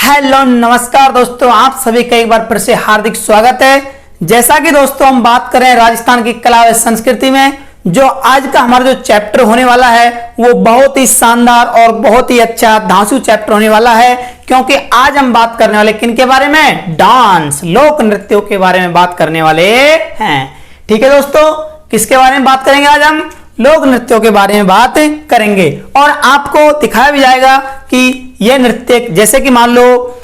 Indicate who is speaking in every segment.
Speaker 1: Hello नमस्कार दोस्तों, आप सभी का एक बार फिर से हार्दिक स्वागत है। जैसा कि दोस्तों हम बात करें राजस्थान की कला व संस्कृति में, जो आज का हमारा जो चैप्टर होने वाला है वो बहुत ही शानदार और बहुत ही अच्छा धांसू चैप्टर होने वाला है। क्योंकि आज हम बात करने वाले किन के बारे में? डांस, लोक नृत्यों के बारे में बात करने वाले हैं। ठीक है दोस्तों, किसके बारे में बात करेंगे? आज हम लोक नृत्यों के बारे में बात करेंगे और आपको दिखाया भी जाएगा कि यह नृत्य, जैसे कि मान लो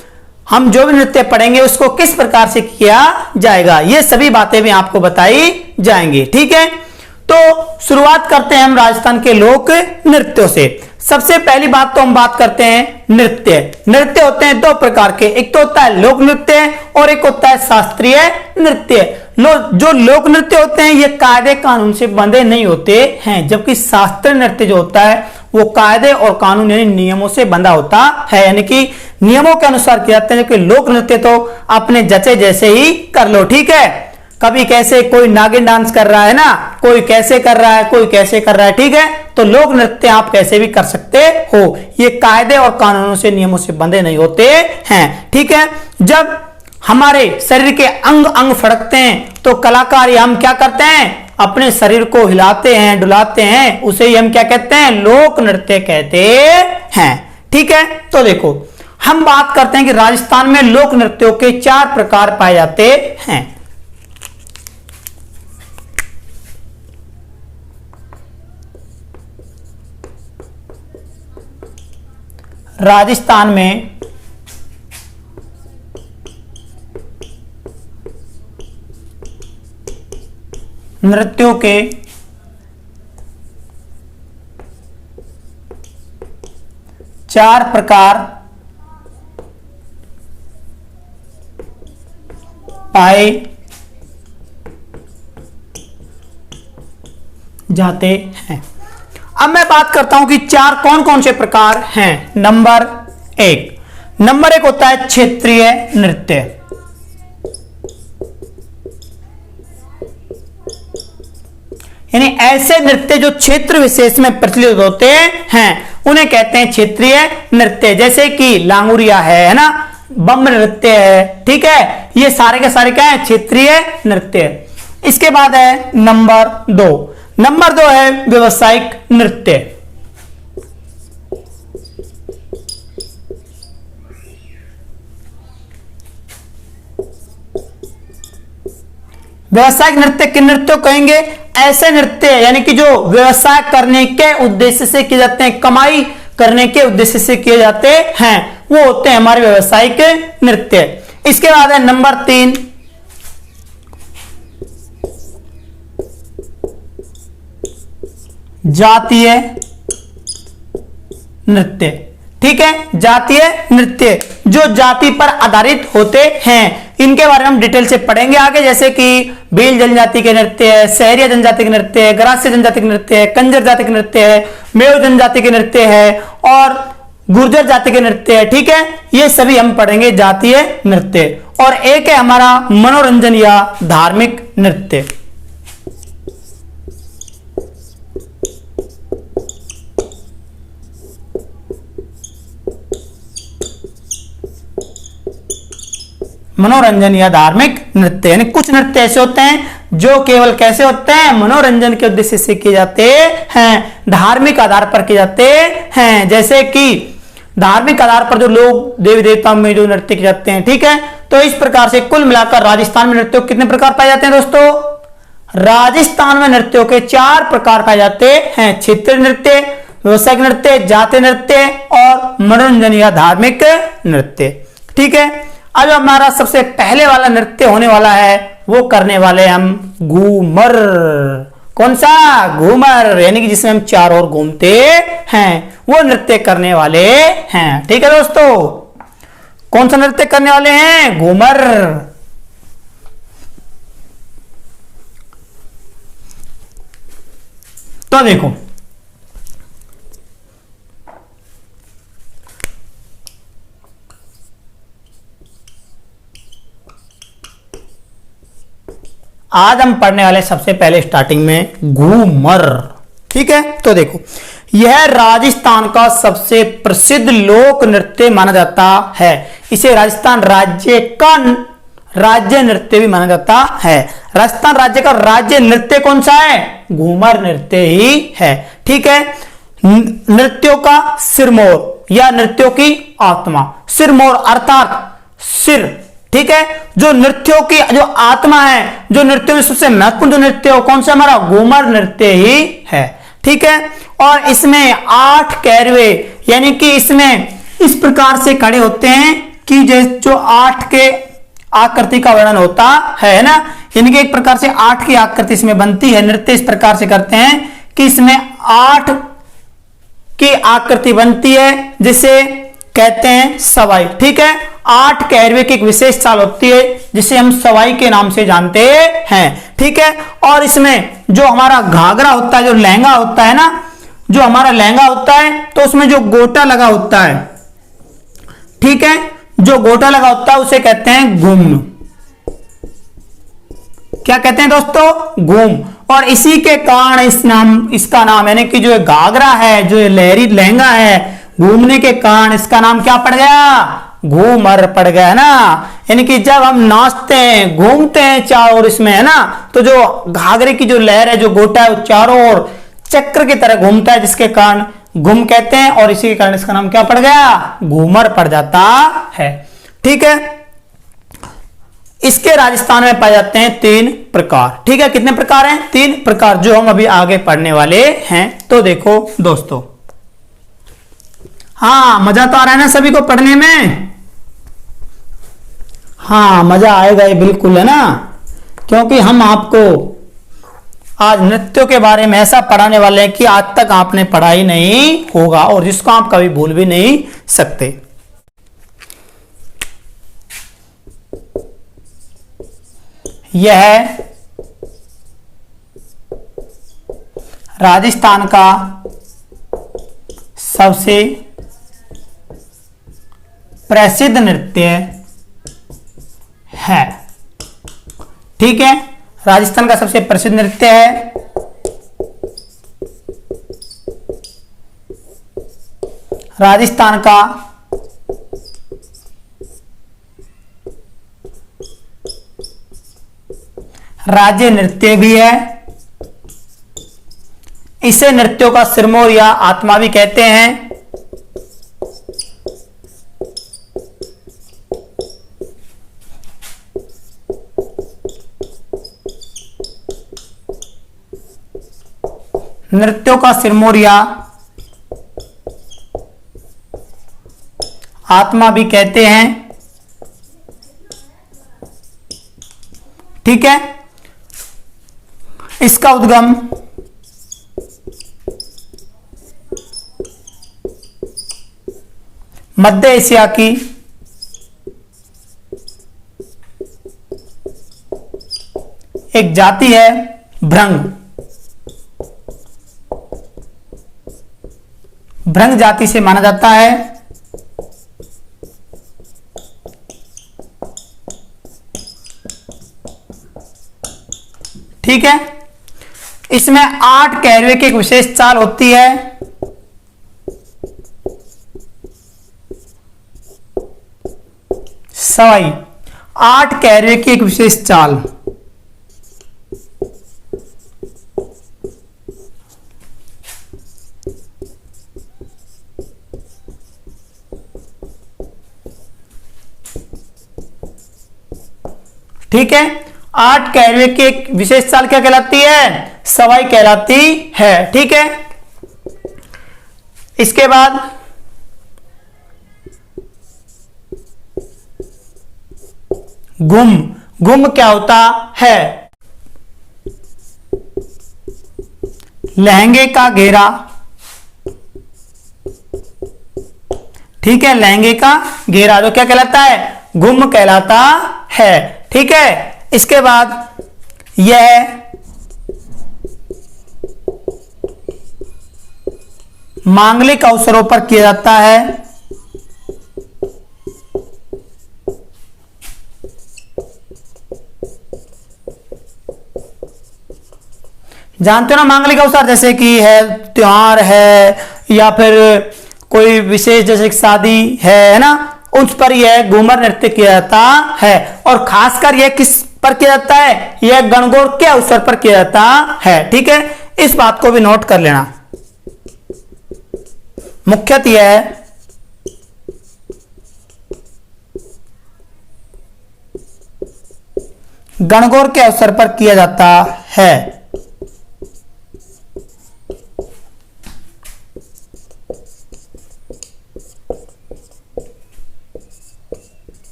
Speaker 1: हम जो भी नृत्य पढ़ेंगे उसको किस प्रकार से किया जाएगा, ये सभी बातें भी आपको बताई जाएंगी। ठीक है, तो शुरुआत करते हैं हम राजस्थान के लोक नृत्यों से। सबसे पहली बात तो हम बात करते हैं नृत्य। नृत्य होते हैं दो प्रकार के, एक तो होता है लोक नृत्य और एक होता है शास्त्रीय नृत्य। जो लोक नृत्य होते हैं ये कायदे कानून से बंधे नहीं होते हैं, जबकि शास्त्रीय नृत्य जो होता है वो कायदे और कानून यानी नियमों से बंधा होता है, यानी कि नियमों के अनुसार किए जाते हैं। जबकि लोक नृत्य तो अपने जचे जैसे ही कर लो। ठीक है, कभी कैसे कोई नागिन डांस कर रहा है ना, कोई कैसे कर रहा है, कोई कैसे कर रहा है। ठीक है, तो लोक नृत्य आप कैसे भी कर सकते हो, ये कायदे और कानूनों से नियमों से बंधे नहीं होते हैं। ठीक है, जब हमारे शरीर के अंग अंग फड़कते हैं तो कलाकार हम क्या करते हैं? अपने शरीर को हिलाते हैं, डुलाते हैं, उसे ही हम क्या कहते हैं? लोक नृत्य कहते हैं। ठीक है, तो देखो हम बात करते हैं कि राजस्थान में लोक नृत्यों के 4 प्रकार पाए जाते हैं। राजस्थान में नृत्यों के 4 प्रकार पाए जाते हैं। अब मैं बात करता हूं कि 4 कौन कौन से प्रकार हैं। नंबर 1 होता है क्षेत्रीय नृत्य। यानी ऐसे नृत्य जो क्षेत्र विशेष में प्रचलित होते हैं उन्हें कहते हैं क्षेत्रीय नृत्य। जैसे कि लांगुरिया है ना, बम नृत्य है। ठीक है, ये सारे के सारे क्या है? क्षेत्रीय नृत्य। इसके बाद है नंबर 2 है व्यावसायिक नृत्य। व्यावसायिक नृत्य किन नृत्यों कहेंगे? ऐसे नृत्य यानी कि जो व्यवसाय करने के उद्देश्य से किए जाते हैं, कमाई करने के उद्देश्य से किए जाते हैं, वो होते हैं हमारे व्यावसायिक नृत्य। इसके बाद है नंबर 3 जातीय नृत्य। ठीक है, जातीय नृत्य जो जाति पर आधारित होते हैं, इनके बारे में हम डिटेल से पढ़ेंगे आगे। जैसे कि भील जनजाति के नृत्य है, सहरिया जनजाति के नृत्य है, ग्रास्य जनजाति के नृत्य है, कंजर जाति के नृत्य है, मेव जनजाति के नृत्य है और गुर्जर जाति के नृत्य है। ठीक है, ये सभी हम पढ़ेंगे जातीय नृत्य। और एक है हमारा मनोरंजन या धार्मिक नृत्य। मनोरंजन या धार्मिक नृत्य, यानी कुछ नृत्य ऐसे होते हैं जो केवल कैसे होते हैं? मनोरंजन के उद्देश्य से किए जाते हैं, धार्मिक आधार पर किए जाते हैं। जैसे कि धार्मिक आधार पर जो लोग देवी देवताओं में जो नृत्य किए जाते हैं। ठीक है, तो इस प्रकार से कुल मिलाकर राजस्थान में नृत्यों कितने प्रकार पाए जाते हैं दोस्तों? राजस्थान में नृत्यों के 4 प्रकार पाए जाते हैं। क्षेत्रीय नृत्य, व्यावसायिक नृत्य, जातीय नृत्य और मनोरंजन या धार्मिक नृत्य। ठीक है, अब हमारा सबसे पहले वाला नृत्य होने वाला है, वो करने वाले हम घूमर। कौन सा? घूमर, यानी कि जिसमें हम 4 ओर घूमते हैं, वो नृत्य करने वाले हैं। ठीक है दोस्तों, कौन सा नृत्य करने वाले हैं? घूमर। तो देखो आज हम पढ़ने वाले सबसे पहले स्टार्टिंग में घूमर। ठीक है, तो देखो यह राजस्थान का सबसे प्रसिद्ध लोक नृत्य माना जाता है। इसे राजस्थान राज्य का राज्य नृत्य भी माना जाता है। राजस्थान राज्य का राज्य नृत्य कौन सा है? घूमर नृत्य ही है। ठीक है। नृत्यों का सिरमौर या नृत्यों की आत्मा, सिरमौर अर्थात सिर। ठीक है। जो नृत्यों की जो आत्मा है, जो नृत्यों में सबसे महत्वपूर्ण जो नृत्य हो कौन सा? हमारा घूमर नृत्य ही है। ठीक है। और इसमें 8 कैरवे, यानी कि इसमें इस प्रकार से खड़े होते हैं कि जो 8 के आकृति का वर्णन होता है ना, यानी कि एक प्रकार से 8 की आकृति इसमें बनती है। नृत्य इस प्रकार से करते हैं कि इसमें 8 की आकृति बनती है, जिसे कहते हैं सवाई। ठीक है। 8 कैरवे की एक विशेष चाल होती है जिसे हम सवाई के नाम से जानते हैं। ठीक है। और इसमें जो हमारा घाघरा होता है, जो लहंगा होता है ना, जो हमारा लहंगा होता है, तो उसमें जो गोटा लगा होता है, ठीक है, जो गोटा लगा होता है उसे कहते हैं घूम। क्या कहते हैं दोस्तों? घूम। और इसी के कारण इसका नाम यानी कि जो घाघरा है, जो लहरी लहंगा है, घूमने के कारण इसका नाम क्या पड़ गया? घूमर पड़ गया ना। यानी कि जब हम नाचते हैं, घूमते हैं चारों ओर इसमें, है ना, तो जो घाघरे की जो लहर है, जो गोटा है, वो चारों ओर चक्र की तरह घूमता है, जिसके कारण घूम कहते हैं। और इसी के कारण इसका नाम क्या पड़ गया? घूमर पड़ जाता है। ठीक है। इसके राजस्थान में पाए जाते हैं 3 प्रकार। ठीक है। कितने प्रकार हैं? 3 प्रकार, जो हम अभी आगे पढ़ने वाले हैं। तो देखो दोस्तों, हाँ, मजा तो आ रहा है ना सभी को पढ़ने में? हाँ, मजा आएगा ये, बिल्कुल, है ना, क्योंकि हम आपको आज नृत्यों के बारे में ऐसा पढ़ाने वाले हैं कि आज तक आपने पढ़ा ही नहीं होगा और जिसको आप कभी भूल भी नहीं सकते। यह राजस्थान का सबसे प्रसिद्ध नृत्य है। ठीक है। राजस्थान का सबसे प्रसिद्ध नृत्य है। राजस्थान का राज्य नृत्य भी है। इसे नृत्यों का सिरमौर या आत्मा भी कहते हैं। नृत्यों का सिरमौर या आत्मा भी कहते हैं। ठीक है। इसका उद्गम मध्य एशिया की एक जाति है भ्रंग। भ्रंग जाति से माना जाता है। ठीक है। इसमें 8 कैरवे की एक विशेष चाल होती है। सवाई 8 कैरवे की एक विशेष चाल। ठीक है। 8 कैरवे की एक विशेष चाल क्या कहलाती है? सवाई कहलाती है। ठीक है। इसके बाद घुम। घुम क्या होता है? लहंगे का घेरा। ठीक है। लहंगे का घेरा जो क्या कहलाता है? घुम कहलाता है। ठीक है। इसके बाद यह मांगलिक अवसरों पर किया जाता है। जानते हो ना मांगलिक अवसर, जैसे कि है त्योहार है या फिर कोई विशेष जैसे कि शादी है ना, उस पर यह घूमर नृत्य किया जाता है। और खासकर यह किस पर किया जाता है, यह गणगौर के अवसर पर किया जाता है। ठीक है, इस बात को भी नोट कर लेना। मुख्यतः यह गणगौर के अवसर पर किया जाता है।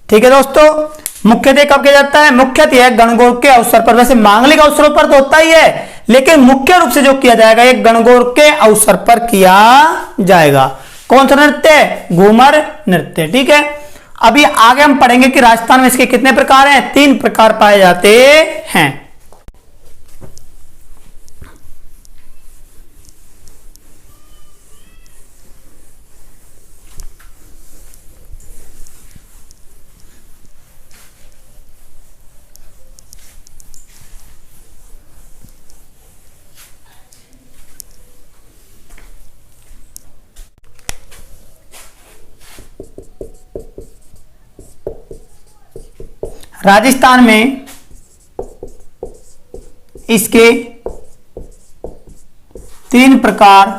Speaker 1: ठीक है दोस्तों, मुख्यतः कब किया जाता है, मुख्यतः यह गणगौर के अवसर पर। वैसे मांगलिक अवसरों पर तो होता ही है, लेकिन मुख्य रूप से जो किया जाएगा यह गणगौर के अवसर पर किया जाएगा। कौन सा नृत्य, घूमर नृत्य। ठीक है, अभी आगे हम पढ़ेंगे कि राजस्थान में इसके कितने प्रकार हैं, 3 प्रकार पाए जाते हैं। राजस्थान में इसके 3 प्रकार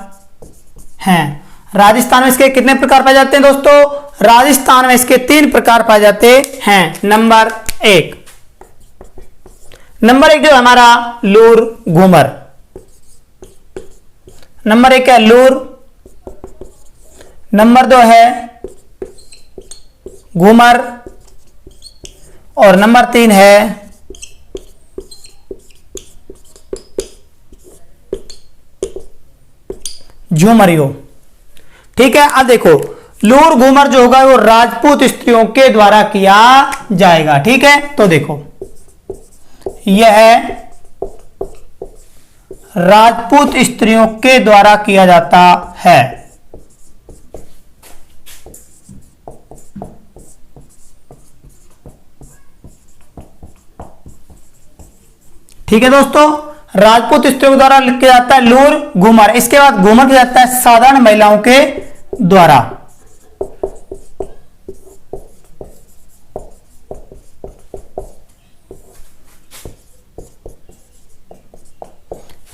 Speaker 1: हैं। राजस्थान में इसके कितने प्रकार पाए जाते हैं दोस्तों, राजस्थान में इसके 3 प्रकार पाए जाते हैं। नंबर 1 जो हमारा लूर घूमर, नंबर 1 है लूर, नंबर 2 है घूमर, और नंबर 3 है झूमरियो। ठीक है, अब देखो लूर घूमर जो होगा वो राजपूत स्त्रियों के द्वारा किया जाएगा। ठीक है, तो देखो यह राजपूत स्त्रियों के द्वारा किया जाता है। ठीक है दोस्तों, राजपूत स्त्रियों द्वारा किया जाता है लूर घूमर। इसके बाद घूमर किया जाता है साधारण महिलाओं के द्वारा।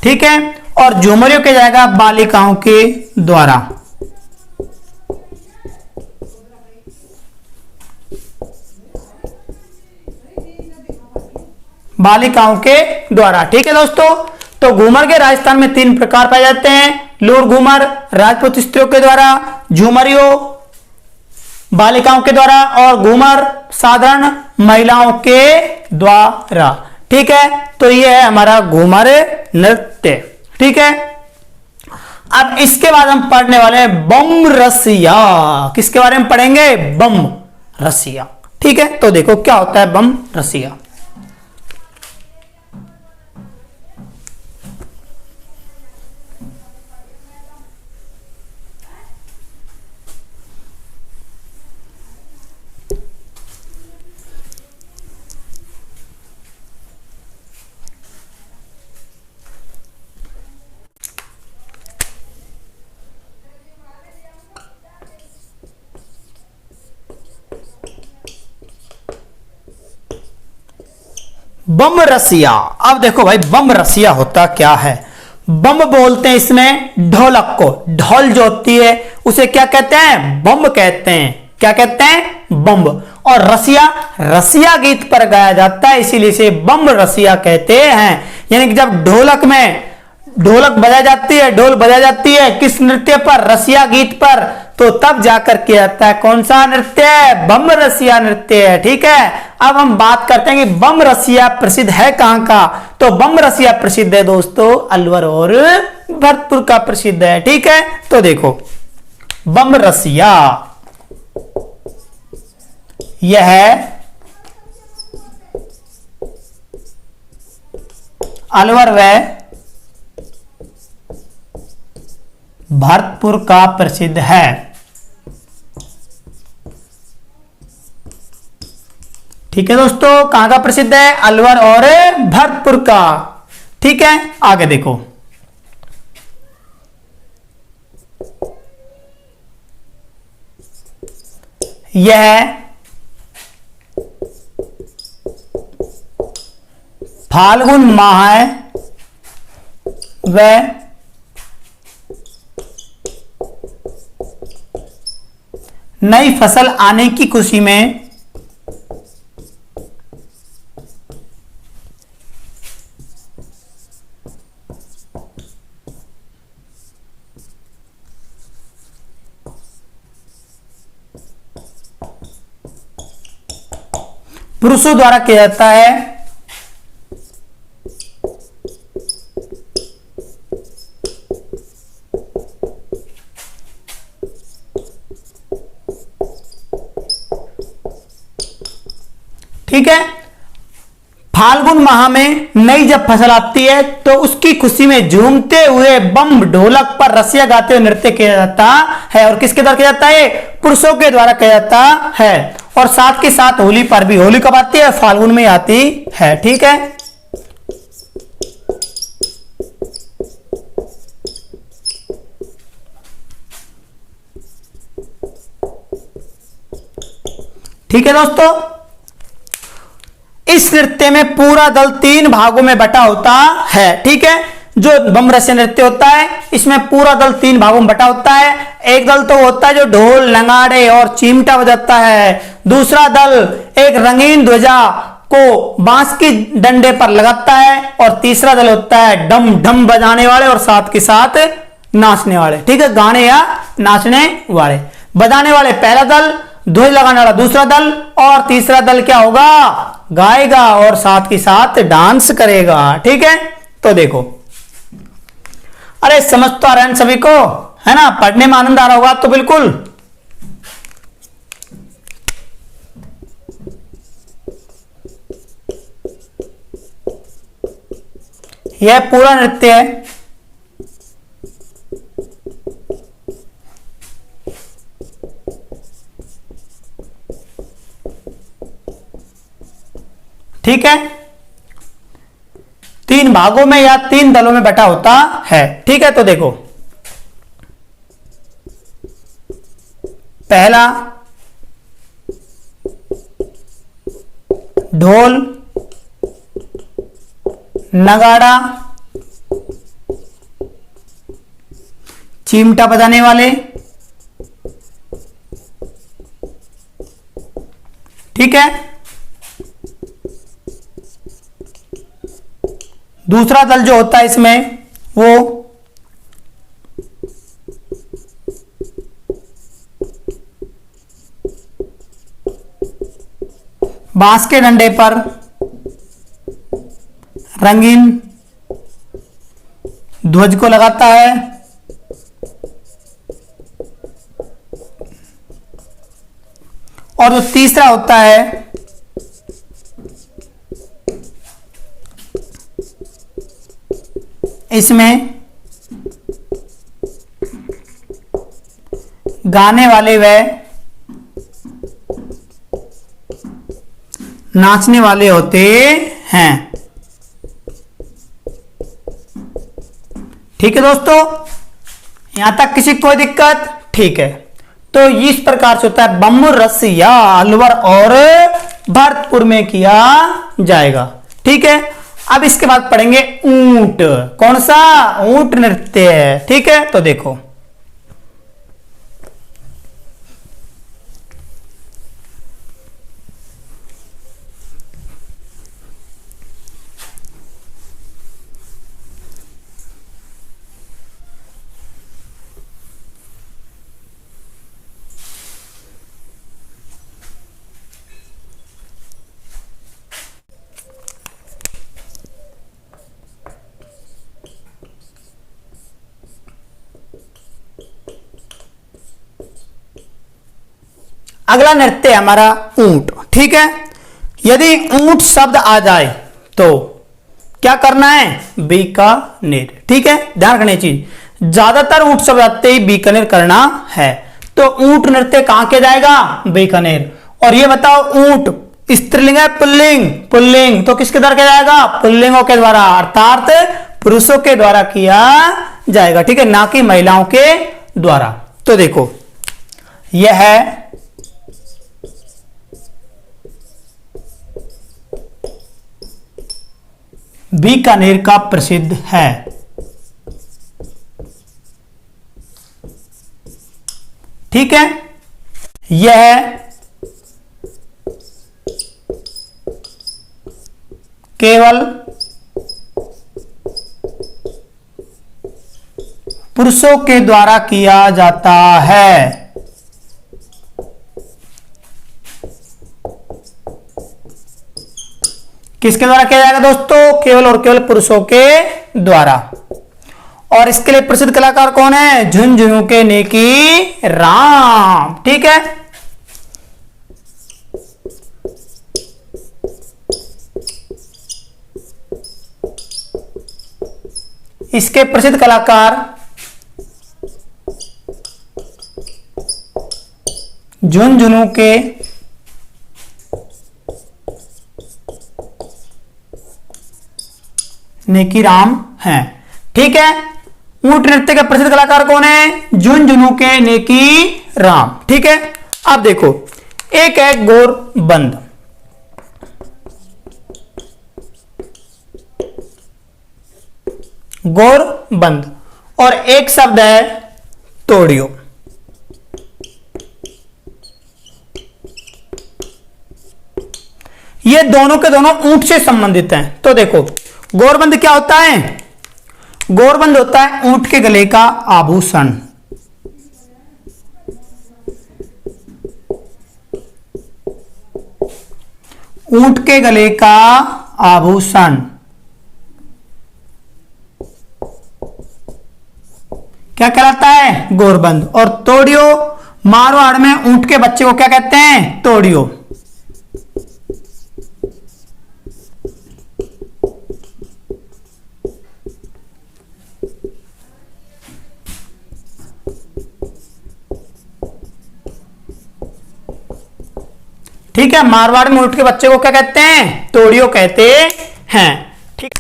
Speaker 1: ठीक है, और झूमरियों किया जाएगा बालिकाओं के द्वारा। बालिकाओं के द्वारा। ठीक है दोस्तों, तो घूमर के राजस्थान में 3 प्रकार पाए जाते हैं, लूर घूमर राजपूत स्त्रियों के द्वारा, झूमरियो बालिकाओं के द्वारा, और घूमर साधारण महिलाओं के द्वारा। ठीक है, तो यह है हमारा घूमर नृत्य। ठीक है, अब इसके बाद हम पढ़ने वाले हैं बम रसिया। किसके बारे में पढ़ेंगे, बम रसिया। ठीक है, तो देखो क्या होता है बम रसिया। बम रसिया, अब देखो भाई बम रसिया होता क्या है। बम बोलते हैं इसमें ढोलक को, ढोल जो होती है उसे क्या कहते हैं, बम कहते हैं। क्या कहते हैं, बम। और रसिया, रसिया गीत पर गाया जाता है, इसीलिए इसे बम रसिया कहते हैं। यानी कि जब ढोलक में ढोलक बजाई जाती है, ढोल बजाई जाती है किस नृत्य पर, रसिया गीत पर, तो तब जाकर किया जाता है कौन सा नृत्य है, बम रसिया नृत्य है। ठीक है, अब हम बात करते हैं कि बम रसिया प्रसिद्ध है कहां का, तो बम रसिया प्रसिद्ध है दोस्तों अलवर और भरतपुर का प्रसिद्ध है। ठीक है, तो देखो बम रसिया यह है अलवर व भरतपुर का प्रसिद्ध है। ठीक है दोस्तों, कहां का प्रसिद्ध है? अलवर और भरतपुर का। ठीक है, आगे देखो। यह फाल्गुन माह है, वह नई फसल आने की खुशी में पुरुषों द्वारा किया जाता है। ठीक है, फाल्गुन माह में नई जब फसल आती है तो उसकी खुशी में झूमते हुए बम ढोलक पर रसिया गाते हुए नृत्य किया जाता है। और किसके द्वारा किया जाता है? पुरुषों के द्वारा किया जाता है। और साथ के साथ होली पर भी, होली कब आती है? फाल्गुन में आती है। ठीक है, ठीक है दोस्तों, इस नृत्य में पूरा दल 3 भागों में बटा होता है। ठीक है, जो बम रस्य नृत्य होता है इसमें पूरा दल 3 भागों में बटा होता है। एक दल तो होता है जो ढोल नगाड़े और चिमटा बजाता है, दूसरा दल एक रंगीन ध्वजा को बांस की डंडे पर लगाता है, और तीसरा दल होता है डम डम बजाने वाले और साथ के साथ नाचने वाले। ठीक है, गाने या नाचने वाले। बजाने वाले पहला दल, ध्वज लगाने वाला दूसरा दल, और तीसरा दल क्या होगा? गाएगा और साथ के साथ डांस करेगा। ठीक है, तो देखो, अरे समझ तो आ रहा है सभी को, है ना? पढ़ने में आनंद आ रहा होगा तो बिल्कुल। यह पूरा नृत्य है। ठीक है, 3 भागों में या 3 दलों में बटा होता है। ठीक है, तो देखो, पहला ढोल नगाड़ा चिमटा बजाने वाले। ठीक है, दूसरा दल जो होता है इसमें वो बांस के डंडे पर रंगीन ध्वज को लगाता है, और जो तीसरा होता है इसमें गाने वाले व नाचने वाले होते हैं। ठीक है दोस्तों, यहां तक किसी कोई दिक्कत? ठीक है, तो इस प्रकार से होता है बम रसिया अलवर और भरतपुर में किया जाएगा। ठीक है, अब इसके बाद पढ़ेंगे ऊंट। कौन सा? ऊंट नृत्य। ठीक है, तो देखो, अगला नृत्य हमारा ऊंट। ठीक है, यदि ऊंट शब्द आ जाए तो क्या करना है? बीकानेर। ठीक है, ध्यान रखने चीज, ज्यादातर ऊंट शब्द आते ही बीकानेर करना है। तो ऊंट नृत्य कहां किया जाएगा? बीकानेर। और ये बताओ, ऊंट स्त्रीलिंग है पुल्लिंग, पुल्लिंग तो किसके द्वारा किया जाएगा? पुल्लिंगों के द्वारा, अर्थात पुरुषों के द्वारा किया जाएगा, ठीक है, ना कि महिलाओं के द्वारा। तो देखो यह है बीकानेर का प्रसिद्ध है। ठीक है, यह केवल पुरुषों के द्वारा किया जाता है। किसके द्वारा किया जाएगा दोस्तों? केवल और केवल पुरुषों के द्वारा। और इसके लिए प्रसिद्ध कलाकार कौन है? झुंझुनू के नेकी राम। ठीक है, इसके प्रसिद्ध कलाकार झुंझुनू के नेकी राम हैं। ठीक है, ऊंट नृत्य के प्रसिद्ध कलाकार कौन है? झुंझुनू के नेकी राम। ठीक है, अब देखो एक है गोरबंद, गोरबंद, और एक शब्द है तोड़ियो। ये दोनों के दोनों ऊंट से संबंधित हैं। तो देखो गोरबंद क्या होता है? गोरबंद होता है ऊंट के गले का आभूषण। ऊंट के गले का आभूषण क्या कहलाता है? गोरबंद। और तोड़ियो, मारवाड़ में ऊंट के बच्चे को क्या कहते हैं? तोड़ियो। ठीक है, मारवाड़ में ऊंट के बच्चे को क्या कहते हैं? तोड़ियो कहते हैं। ठीक,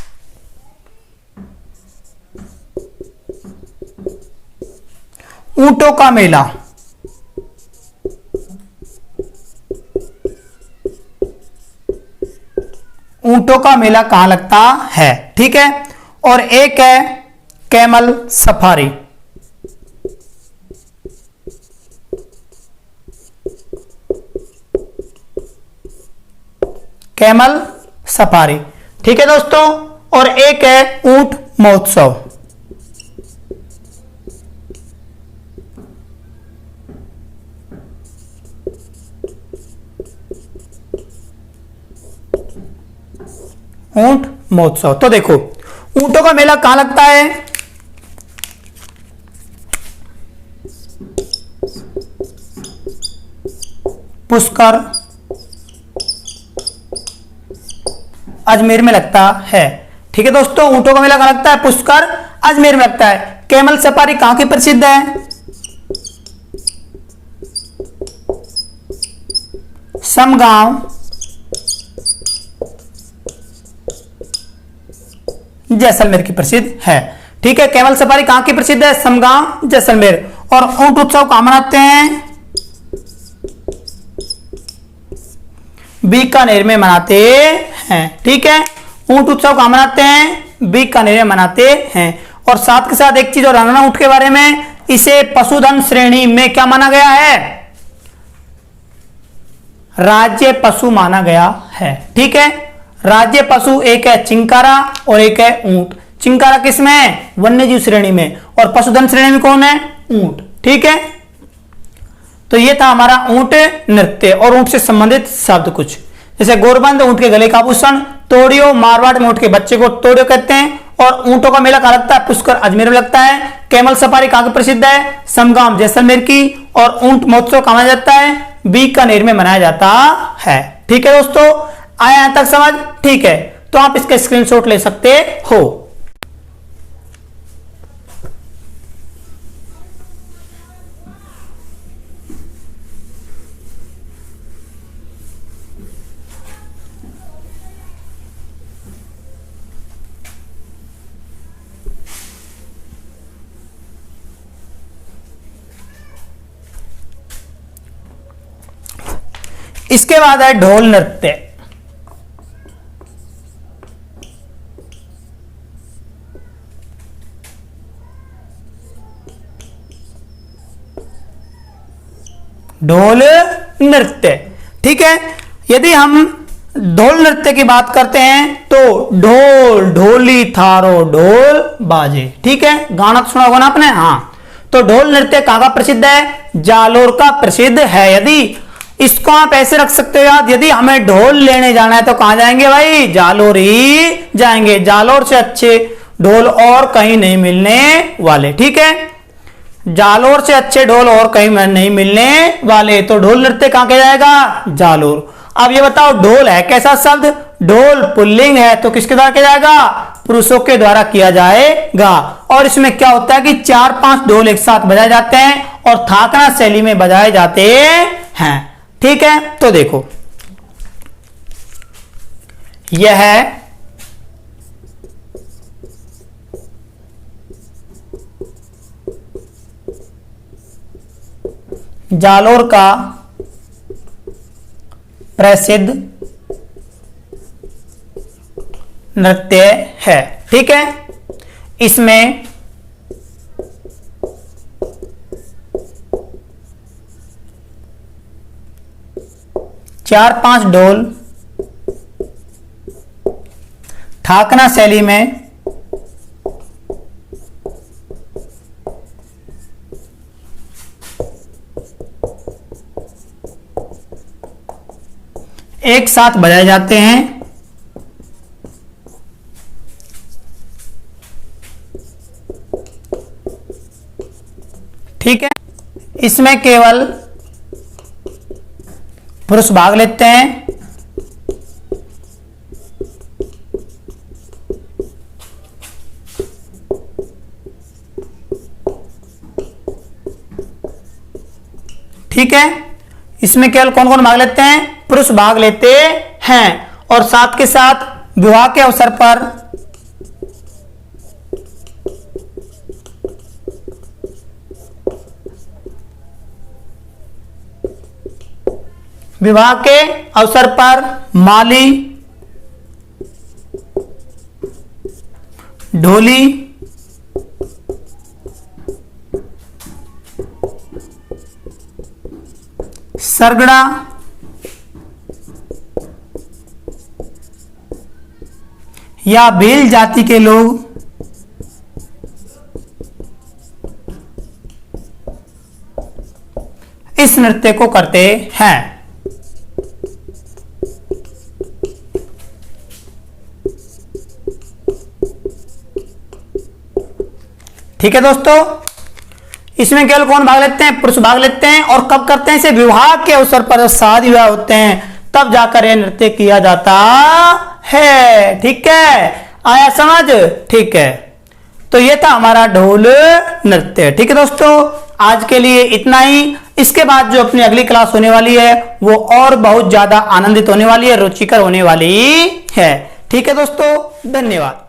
Speaker 1: ऊंटों का मेला, ऊंटों का मेला कहां लगता है? ठीक है, और एक है कैमल सफारी। Camel safari. ठीक है दोस्तों, और एक है ऊंट महोत्सव। ऊंट महोत्सव। तो देखो ऊंटों का मेला कहां लगता है? पुष्कर अजमेर में लगता है। ठीक है दोस्तों, ऊंटों का मेला कहां लगता है? पुष्कर अजमेर में लगता है। कैमल सफारी कहां की प्रसिद्ध है? समगांव जैसलमेर की प्रसिद्ध है। ठीक है, कैमल सफारी कहां की प्रसिद्ध है? समगांव जैसलमेर। और ऊंट उत्सव कहां मनाते हैं? बीकानेर में मनाते हैं। ठीक है, ऊंट उत्सव कहां मनाते हैं? बीकानेर में मनाते हैं। और साथ के साथ एक चीज और जानना ऊंट के बारे में, इसे पशुधन श्रेणी में क्या माना गया है? राज्य पशु माना गया है। ठीक है, राज्य पशु एक है चिंकारा और एक है ऊंट। चिंकारा किसमें है? वन्यजीव श्रेणी में। और पशुधन श्रेणी में कौन है? ऊंट। ठीक है, तो ये था हमारा ऊंट नृत्य और ऊंट से संबंधित शब्द कुछ, जैसे गोरबंद ऊंट के गले का आभूषण, तोड़ियो मारवाड़ में ऊंट के बच्चे को तोड़ियो कहते हैं, और ऊंटों का मेला कहां लगता है? पुष्कर अजमेर में लगता है। कैमल सफारी कहां की प्रसिद्ध है? समगांव जैसलमेर की। और ऊंट महोत्सव कहां मनाया जाता है? बीकानेर में मनाया जाता है। ठीक है दोस्तों, आया यहां तक समझ? ठीक है, तो आप इसका स्क्रीनशॉट ले सकते हो। इसके बाद है ढोल नृत्य। ढोल नृत्य, ठीक है। यदि हम ढोल नृत्य की बात करते हैं तो ढोल ढोली थारो ढोल बाजे, ठीक है, गाना तो सुना होगा ना आपने। हाँ, तो ढोल नृत्य कहां का प्रसिद्ध है? जालोर का प्रसिद्ध है। यदि इसको आप ऐसे रख सकते हो याद, यदि हमें ढोल लेने जाना है तो कहां जाएंगे भाई? जालोर ही जाएंगे। जालोर से अच्छे ढोल और कहीं नहीं मिलने वाले, ठीक है। जालोर से अच्छे ढोल और कहीं नहीं मिलने वाले, तो ढोल नृत्य कहां के जाएगा? जालोर। अब ये बताओ, ढोल है कैसा शब्द? ढोल पुल्लिंग है, तो किसके द्वारा किया जाएगा? पुरुषों के द्वारा किया जाएगा। और इसमें क्या होता है कि 4-5 ढोल एक साथ बजाए जाते हैं और थाकना शैली में बजाए जाते हैं, ठीक है। तो देखो, यह है जालोर का प्रसिद्ध नृत्य है, ठीक है। इसमें चार पांच ढोल थाकना शैली में एक साथ बजाए जाते हैं, ठीक है। इसमें केवल पुरुष भाग लेते हैं। ठीक है, इसमें केवल कौन कौन भाग लेते हैं? पुरुष भाग लेते हैं। और साथ के साथ विवाह के अवसर पर माली, ढोली, सरगड़ा, या भील जाति के लोग इस नृत्य को करते हैं। ठीक है दोस्तों, इसमें केवल कौन भाग लेते हैं? पुरुष भाग लेते हैं। और कब करते हैं इसे? विवाह के अवसर पर, शादी विवाह होते हैं तब जाकर यह नृत्य किया जाता है, ठीक है। आया समझ? ठीक है, तो यह था हमारा ढोल नृत्य, ठीक है दोस्तों। आज के लिए इतना ही। इसके बाद जो अपनी अगली क्लास होने वाली है वो और बहुत ज्यादा आनंदित होने वाली है, रुचिकर होने वाली है, ठीक है दोस्तों। धन्यवाद।